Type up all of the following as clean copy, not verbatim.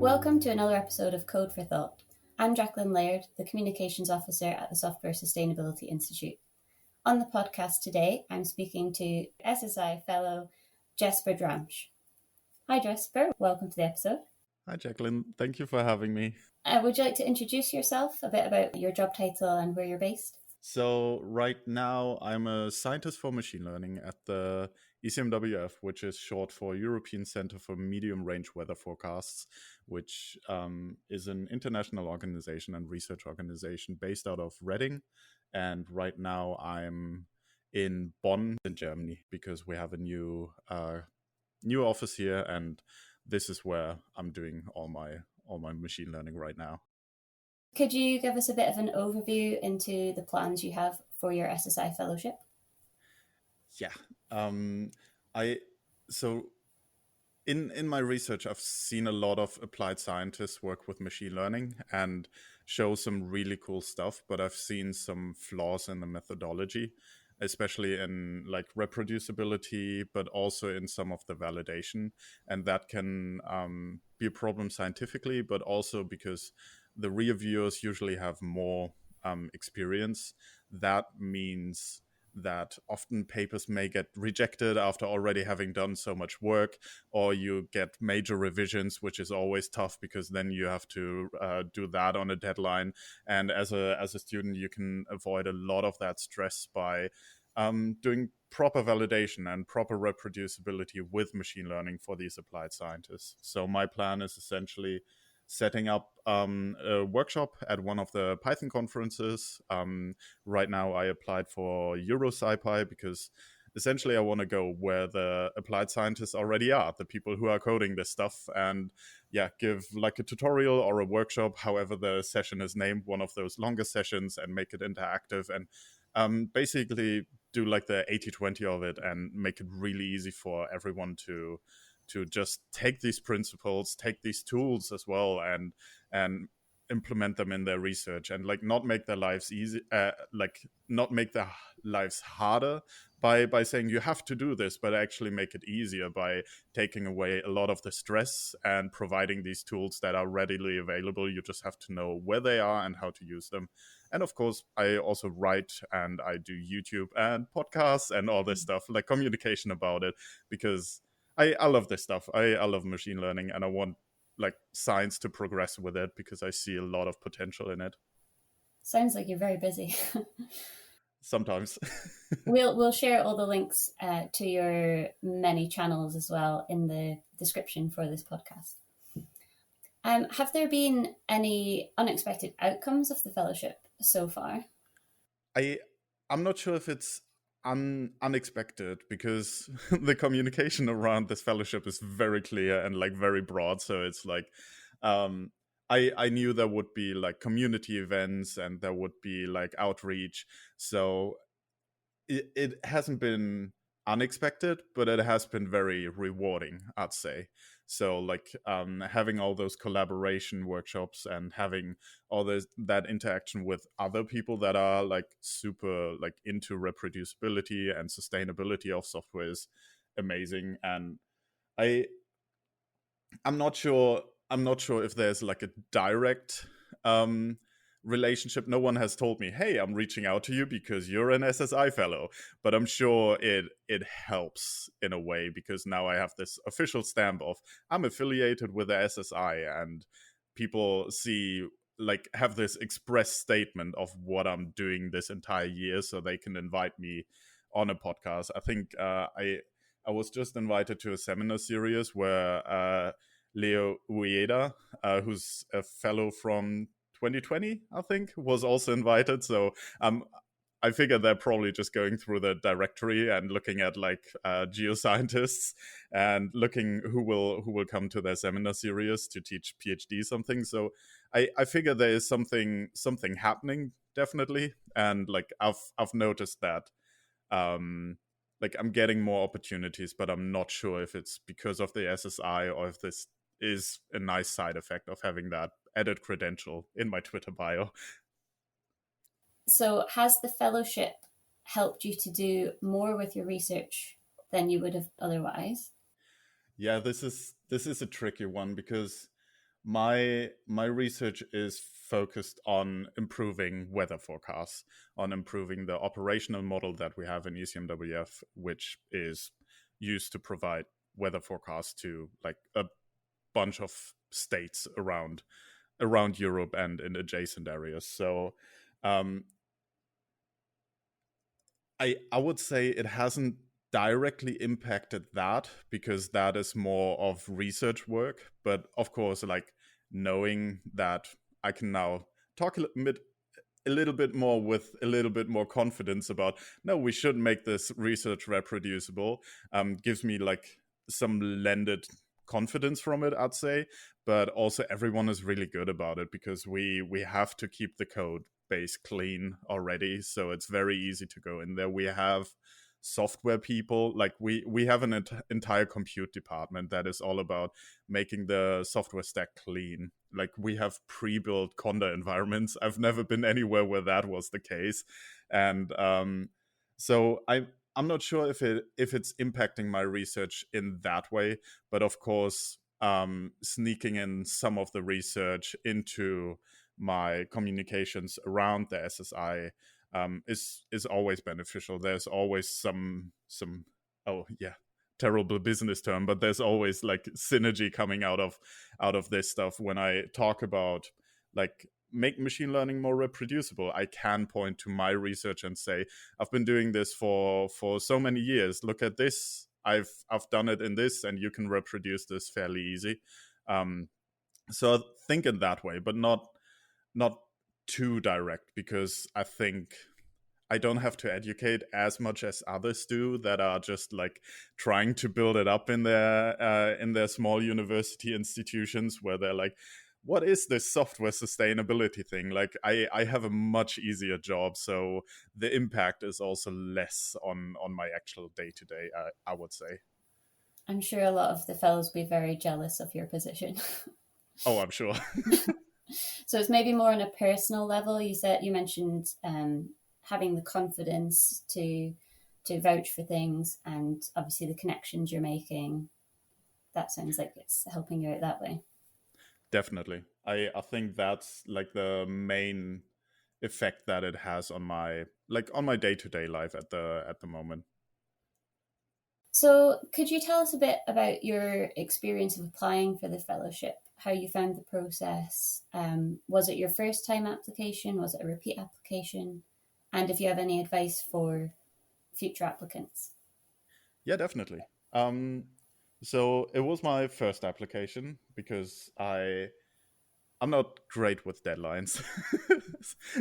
Welcome to another episode of Code for Thought. I'm Jacqueline Laird, the Communications Officer at the Software Sustainability Institute. On the podcast today, I'm speaking to SSI fellow Jesper Dramsch. Hi Jesper, welcome to the episode. Hi Jacqueline, thank you for having me. Would you like to introduce yourself, a bit about your job title and where you're based? So right now I'm a scientist for machine learning at the ECMWF, which is short for European Center for Medium Range Weather Forecasts, which is an international organization and research organization based out of Reading. And right now I'm in Bonn in Germany because we have a new office here, and this is where I'm doing all my machine learning right now. Could you give us a bit of an overview into the plans you have for your SSI fellowship? Yeah. In my research, I've seen a lot of applied scientists work with machine learning and show some really cool stuff, but I've seen some flaws in the methodology, especially in like reproducibility, but also in some of the validation. And that can be a problem scientifically, but also because the reviewers usually have more experience. That means that often papers may get rejected after already having done so much work, or you get major revisions, which is always tough because then you have to do that on a deadline. And as a student, you can avoid a lot of that stress by doing proper validation and proper reproducibility with machine learning for these applied scientists. So my plan is essentially setting up a workshop at one of the Python conferences. Right now I applied for EuroSciPy because essentially I want to go where the applied scientists already are, the people who are coding this stuff, and give like a tutorial or a workshop, however the session is named, one of those longer sessions, and make it interactive and basically do like the 80-20 of it and make it really easy for everyone to just take these principles, take these tools as well, and implement them in their research, and like not make their lives easy, not make their lives harder by saying you have to do this, but actually make it easier by taking away a lot of the stress and providing these tools that are readily available. You just have to know where they are and how to use them. And of course, I also write and I do YouTube and podcasts and all this stuff, like communication about it, because I love this stuff. I love machine learning, and I want like science to progress with it because I see a lot of potential in it. Sounds like you're very busy. Sometimes. We'll share all the links to your many channels as well in the description for this podcast. Have there been any unexpected outcomes of the fellowship so far? I'm not sure if it's unexpected because the communication around this fellowship is very clear and like very broad. So it's like I knew there would be like community events and there would be like outreach. So it hasn't been unexpected, but it has been very rewarding, I'd say. So like having all those collaboration workshops and having all that interaction with other people that are like super like into reproducibility and sustainability of software is amazing. And I'm not sure if there's like a direct relationship. No one has told me, hey, I'm reaching out to you because you're an SSI fellow, but I'm sure it helps in a way because now I have this official stamp of I'm affiliated with the SSI, and people have this express statement of what I'm doing this entire year, so they can invite me on a podcast. I think I was just invited to a seminar series where Leo Ueda, who's a fellow from 2020, I think, was also invited. So I figured they're probably just going through the directory and looking at like geoscientists and looking who will come to their seminar series to teach PhD something. So I figure there is something happening definitely, and like I've noticed that like I'm getting more opportunities, but I'm not sure if it's because of the SSI or if this is a nice side effect of having that added credential in my Twitter bio. So has the fellowship helped you to do more with your research than you would have otherwise? Yeah, this is a tricky one because My research is focused on improving weather forecasts, on improving the operational model that we have in ECMWF, which is used to provide weather forecasts to like a bunch of states around Europe and in adjacent areas. So I would say it hasn't directly impacted that, because that is more of research work. But of course, like knowing that I can now talk a little bit more with a little bit more confidence about, no, we should make this research reproducible, gives me like some lended confidence from it, I'd say. But also everyone is really good about it, because we have to keep the code base clean already, so it's very easy to go in there. We have software people, like we have an entire compute department that is all about making the software stack clean. Like we have pre-built Conda environments. I've never been anywhere where that was the case. And so I'm not sure if it's impacting my research in that way, but of course sneaking in some of the research into my communications around the SSI is always beneficial. There's always some terrible business term, but there's always like synergy coming out of this stuff. When I talk about like make machine learning more reproducible, I can point to my research and say, I've been doing this for so many years. Look at this. I've done it in this, and you can reproduce this fairly easy. So think in that way, but not too direct, because I think I don't have to educate as much as others do that are just like trying to build it up in their small university institutions, where they're like, what is this software sustainability thing? Like I have a much easier job, so the impact is also less on my actual day-to-day, I would say. I'm sure a lot of the fellows will be very jealous of your position. Oh, I'm sure. So it's maybe more on a personal level. You mentioned having the confidence to vouch for things, and obviously the connections you're making. That sounds like it's helping you out that way. Definitely. I think that's like the main effect that it has on my day-to-day life at the moment. So could you tell us a bit about your experience of applying for the fellowship? How you found the process? Was it your first time application? Was it a repeat application? And if you have any advice for future applicants? Yeah, definitely. So it was my first application, because I'm not great with deadlines.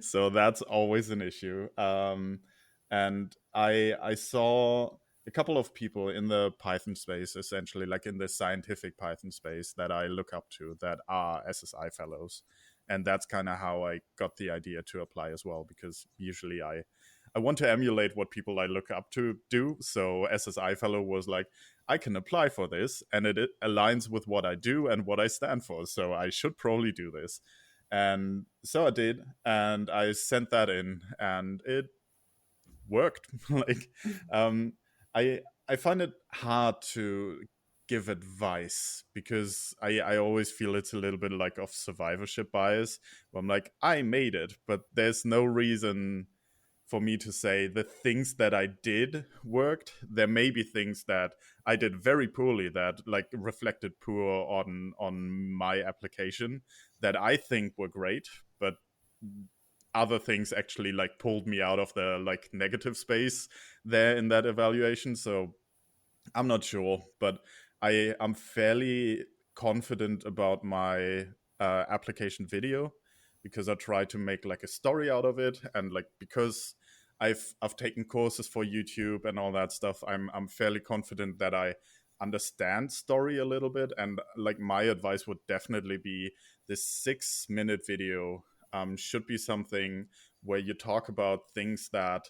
So that's always an issue. And I saw a couple of people in the Python space, essentially like in the scientific Python space, that I look up to, that are SSI fellows. And that's kind of how I got the idea to apply as well, because usually I want to emulate what people I look up to do. So SSI fellow was like, I can apply for this, and it aligns with what I do and what I stand for, so I should probably do this. And so I did, and I sent that in, and it worked. Like I find it hard to give advice, because I always feel it's a little bit like of survivorship bias, where I'm like, I made it, but there's no reason for me to say the things that I did worked. There may be things that I did very poorly that like reflected poor on my application that I think were great, but other things actually like pulled me out of the like negative space there in that evaluation. So I'm not sure, but I'm fairly confident about my application video, because I try to make like a story out of it, and like because I've taken courses for YouTube and all that stuff, I'm fairly confident that I understand story a little bit. And like my advice would definitely be this 6-minute video should be something where you talk about things that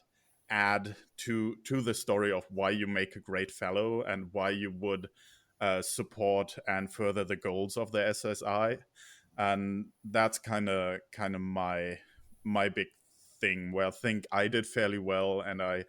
add to the story of why you make a great fellow and why you would support and further the goals of the SSI. And that's kind of my big thing, where I think I did fairly well, and I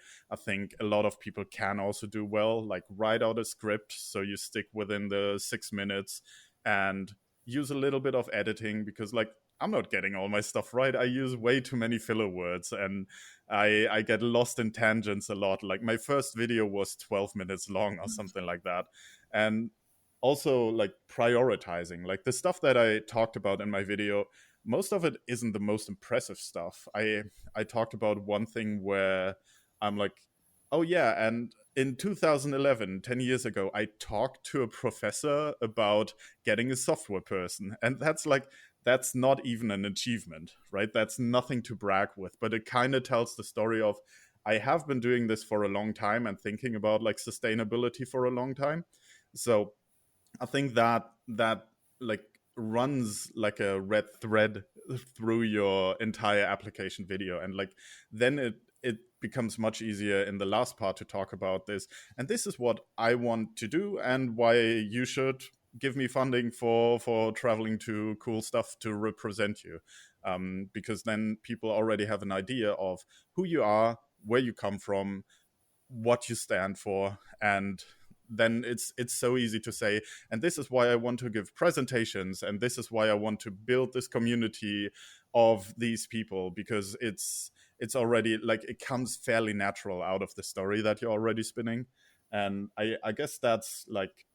think a lot of people can also do well. Like write out a script so you stick within the 6 minutes, and use a little bit of editing, because like I'm not getting all my stuff right. I use way too many filler words, and I get lost in tangents a lot. Like my first video was 12 minutes long or something like that. And also like prioritizing, like the stuff that I talked about in my video, most of it isn't the most impressive stuff. I talked about one thing where I'm like, oh yeah, and in 2011, 10 years ago, I talked to a professor about getting a software person. And that's not even an achievement, right? That's nothing to brag with, but it kind of tells the story of, I have been doing this for a long time and thinking about like sustainability for a long time. So I think that like runs like a red thread through your entire application video, and like then it becomes much easier in the last part to talk about this. And this is what I want to do, and why you should give me funding for traveling to cool stuff to represent you, because then people already have an idea of who you are, where you come from, what you stand for, and then it's so easy to say, and this is why I want to give presentations, and this is why I want to build this community of these people, because it's already like it comes fairly natural out of the story that you're already spinning. And I guess that's like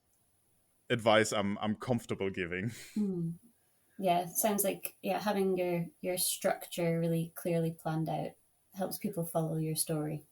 advice I'm comfortable giving. Yeah, sounds like having your structure really clearly planned out helps people follow your story.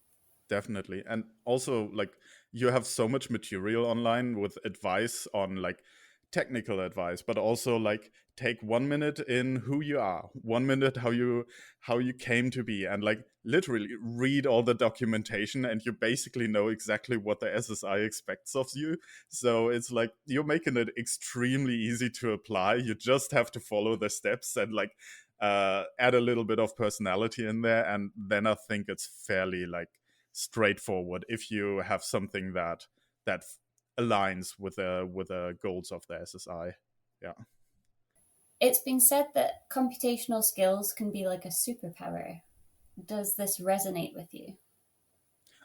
Definitely. And also like you have so much material online with advice on like technical advice, but also like take 1 minute in who you are, 1 minute how you came to be, and like literally read all the documentation, and you basically know exactly what the SSI expects of you. So it's like you're making it extremely easy to apply. You just have to follow the steps and like add a little bit of personality in there, and then I think it's fairly like straightforward if you have something that aligns with the goals of the SSI. Yeah. It's been said that computational skills can be like a superpower. Does this resonate with you?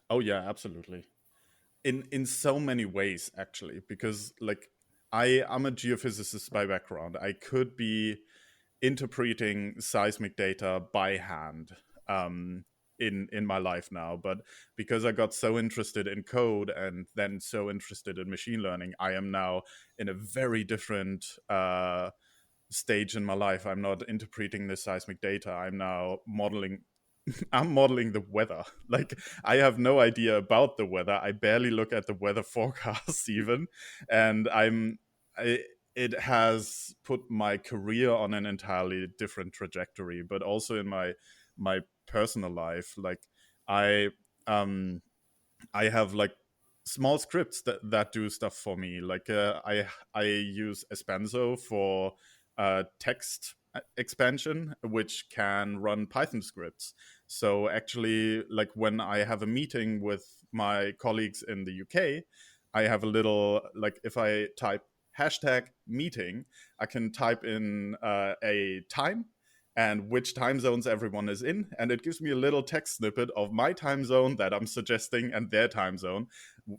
Oh yeah, absolutely. In so many ways, actually, because like I'm a geophysicist by background. I could be interpreting seismic data by hand in my life now, but because I got so interested in code and then so interested in machine learning, I am now in a very different stage in my life. I'm not interpreting the seismic data. I'm now modeling I'm modeling the weather. Like I have no idea about the weather. I barely look at the weather forecasts even, and it has put my career on an entirely different trajectory, but also in my personal life. Like I I have like small scripts that do stuff for me. Like I use Espanso for text expansion, which can run Python scripts. So actually, like when I have a meeting with my colleagues in the UK, I have a little, like if I type hashtag meeting, I can type in a time and which time zones everyone is in, and it gives me a little text snippet of my time zone that I'm suggesting and their time zone,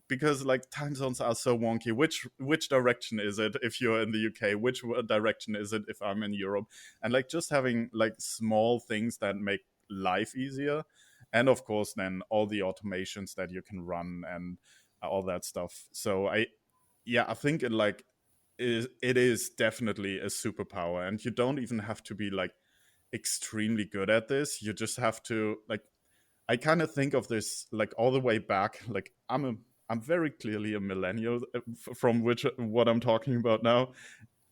because like time zones are so wonky. Which direction is it if you're in the UK? Which direction is it if I'm in Europe? And like just having like small things that make life easier, and of course then all the automations that you can run and all that stuff. So I think it is definitely a superpower, and you don't even have to be like extremely good at this. You just have to like, I kind of think of this like all the way back. Like I'm very clearly a millennial from which what I'm talking about now.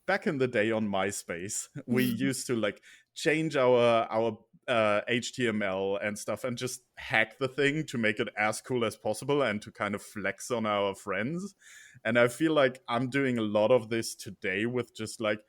Back in the day on MySpace, we used to like change our HTML and stuff and just hack the thing to make it as cool as possible and to kind of flex on our friends. And I feel like I'm doing a lot of this today with just like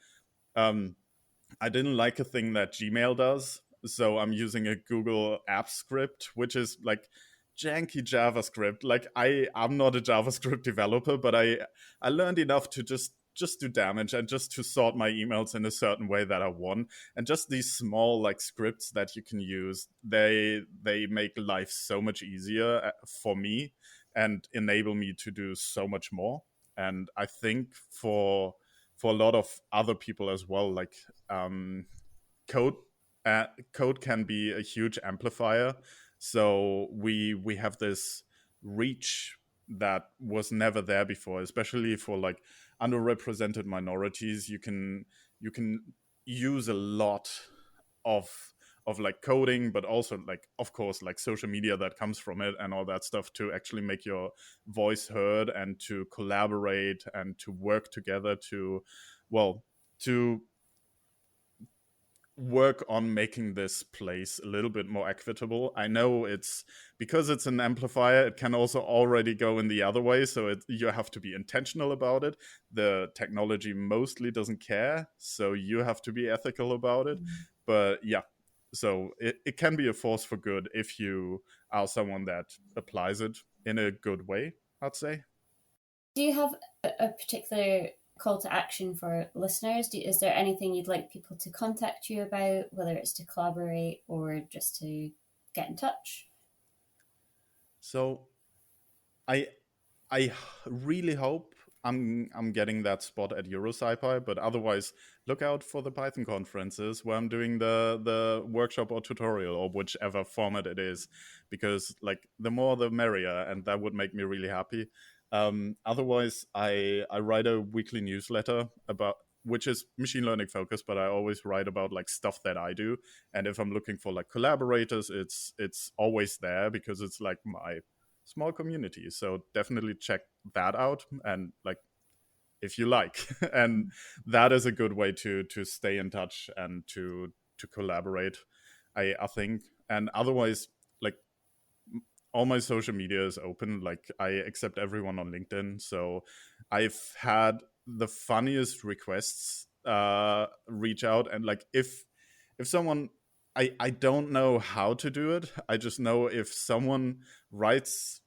I didn't like a thing that Gmail does, so I'm using a Google app script, which is like janky JavaScript. Like I'm not a JavaScript developer, but I learned enough to just do damage and just to sort my emails in a certain way that I want. And just these small like scripts that you can use, they make life so much easier for me and enable me to do so much more. And I think for for a lot of other people as well. Like code can be a huge amplifier. So we have this reach that was never there before, especially for like underrepresented minorities. You can use a lot of like coding, but also like, of course, like social media that comes from it and all that stuff to actually make your voice heard and to collaborate and to work together to work on making this place a little bit more equitable. I know it's because it's an amplifier, it can also already go in the other way. So you have to be intentional about it. The technology mostly doesn't care. So you have to be ethical about it. But yeah, so it can be a force for good if you are someone that applies it in a good way, I'd say. Do you have a particular call to action for listeners? Is there anything you'd like people to contact you about, whether it's to collaborate or just to get in touch? So I really hope I'm getting that spot at EuroSciPy, but otherwise look out for the Python conferences where I'm doing the workshop or tutorial or whichever format it is, because like the more the merrier, and that would make me really happy. Otherwise, I write a weekly newsletter which is machine learning focused, but I always write about like stuff that I do. And if I'm looking for like collaborators, it's always there because it's like my small community. So definitely check that out, and like if you like. And that is a good way to stay in touch and to collaborate, I think. And otherwise, like all my social media is open. Like I accept everyone on LinkedIn. So I've had the funniest requests reach out, and like if someone, I don't know how to do it. I just know if someone writes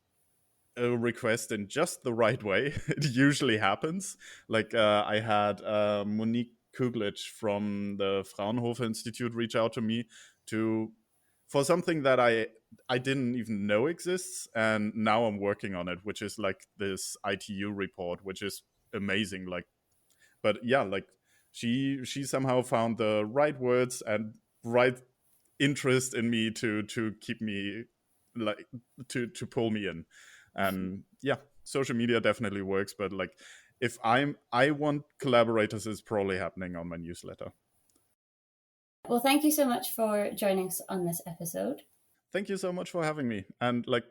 a request in just the right way, it usually happens. Like I had Monique Kuglich from the Fraunhofer Institute reach out to me for something that I didn't even know exists, and now I'm working on it, which is like this ITU report, which is amazing. Like, but yeah, like she somehow found the right words and right interest in me to keep me like to pull me in. And yeah, social media definitely works, but like if I want collaborators, is probably happening on my newsletter. Well, thank you so much for joining us on this episode. Thank you so much for having me. And like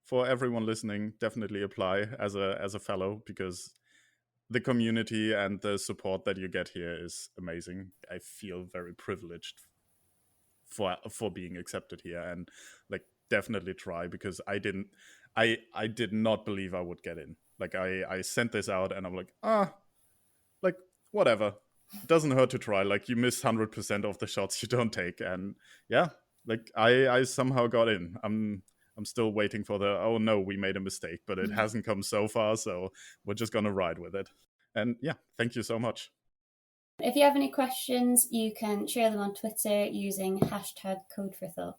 for everyone listening, definitely apply as a fellow, because the community and the support that you get here is amazing. I feel very privileged for being accepted here, and like definitely try, because I did not believe I would get in. Like I sent this out and I'm like, like whatever, it doesn't hurt to try. Like you miss 100% of the shots you don't take, and yeah, like I somehow got in. I'm still waiting for the, oh no, we made a mistake, but it hasn't come so far, so we're just gonna ride with it. And yeah, thank you so much. If you have any questions, you can share them on Twitter using #CodeForThought.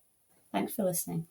Thanks for listening.